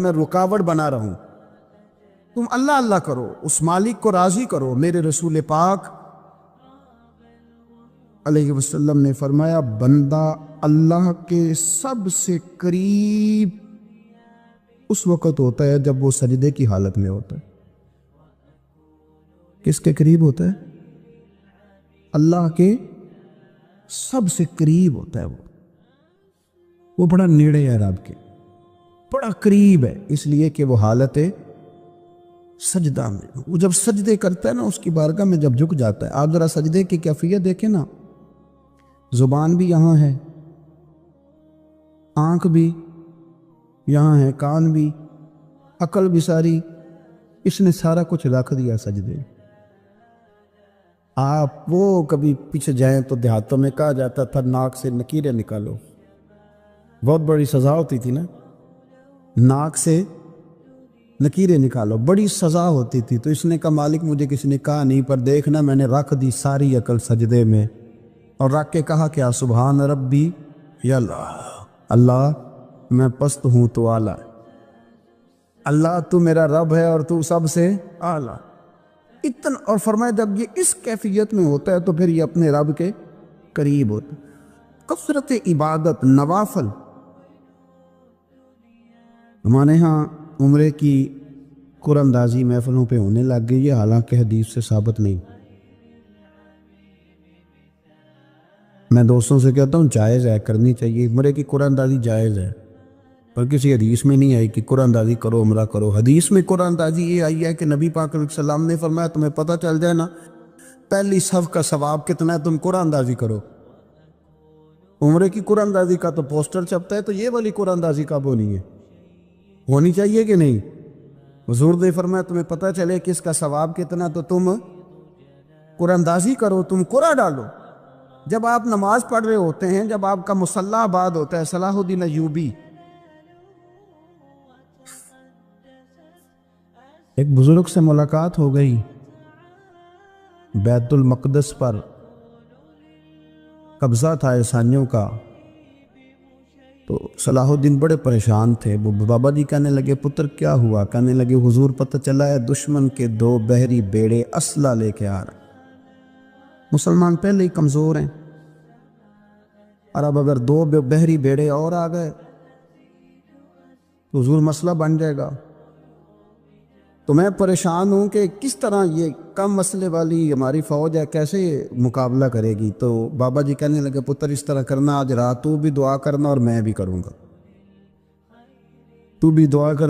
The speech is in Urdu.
میں رکاوٹ بنا رہا ہوں، تم اللہ اللہ کرو، اس مالک کو راضی کرو۔ میرے رسول پاک علیہ وسلم نے فرمایا بندہ اللہ کے سب سے قریب اس وقت ہوتا ہے جب وہ سجدے کی حالت میں ہوتا ہے۔ کس کے قریب ہوتا ہے؟ اللہ کے سب سے قریب ہوتا ہے۔ وہ بڑا نیڑے ہے رب کے، بڑا قریب ہے، اس لیے کہ وہ حالت سجدہ میں، وہ جب سجدے کرتا ہے نا اس کی بارگاہ میں جب جھک جاتا ہے۔ آپ ذرا سجدے کی کیفیت دیکھیں نا، زبان بھی یہاں ہے، آنکھ بھی یہاں ہے، کان بھی، عقل بھی ساری، اس نے سارا کچھ رکھ دیا سجدے۔ آپ وہ کبھی پیچھے جائیں تو دیہاتوں میں کہا جاتا تھا ناک سے نکیریں نکالو، بہت بڑی سزا ہوتی تھی نا، ناک سے نکیریں نکالو، بڑی سزا ہوتی تھی۔ تو اس نے کہا مالک مجھے کسی نے کہا نہیں، پر دیکھنا میں نے رکھ دی ساری عقل سجدے میں، اور رکھ کے کہا کیا؟ سبحان ربی یا اللہ میں پست ہوں تو اعلیٰ، اللہ تو میرا رب ہے اور تو سب سے اعلیٰ اتنا۔ اور فرمایا جب یہ اس کیفیت میں ہوتا ہے تو پھر یہ اپنے رب کے قریب ہوتا ہے۔ کثرت عبادت، نوافل۔ ہمارے ہاں عمرے کی قرآن اندازی محفلوں پہ ہونے لگ گئی ہے، حالانکہ حدیث سے ثابت نہیں۔ میں دوستوں سے کہتا ہوں جائز ہے، کرنی چاہیے، عمرے کی قرآن اندازی جائز ہے، پر کسی حدیث میں نہیں آئی کہ قرآن اندازی کرو عمرہ کرو۔ حدیث میں قرآن اندازی یہ آئی ہے کہ نبی پاک علیہ السلام نے فرمایا تمہیں پتہ چل جائے نا پہلی صف کا ثواب کتنا ہے، تم قرآن اندازی کرو۔ عمرے کی قرآن اندازی کا تو پوسٹر چھپتا ہے، تو یہ والی قرآن اندازی کب ہونی ہے؟ ہونی چاہیے کہ نہیں؟ حضور نے فرمایا تمہیں پتہ چلے کہ اس کا ثواب کتنا، تو تم قرآن اندازی کرو، تم قرآن ڈالو۔ جب آپ نماز پڑھ رہے ہوتے ہیں، جب آپ کا مصلی آباد ہوتا ہے، صلاح الدین ایوبی ایک بزرگ سے ملاقات ہو گئی بیت المقدس پر، قبضہ تھا عیسائیوں کا، تو صلاح الدین بڑے پریشان تھے۔ وہ بابا جی کہنے لگے پتر کیا ہوا؟ کہنے لگے حضور پتہ چلا ہے دشمن کے 2 بحری بیڑے اسلحہ لے کے آ رہے ہیں، مسلمان پہلے ہی کمزور ہیں، اور اب اگر 2 بحری بیڑے اور آ گئے تو حضور مسئلہ بن جائے گا۔ تو میں پریشان ہوں کہ کس طرح یہ کم مسئلے والی ہماری فوج ہے کیسے مقابلہ کرے گی۔ تو بابا جی کہنے لگے پتر اس طرح کرنا، آج رات تو بھی دعا کرنا اور میں بھی کروں گا، تو بھی دعا کر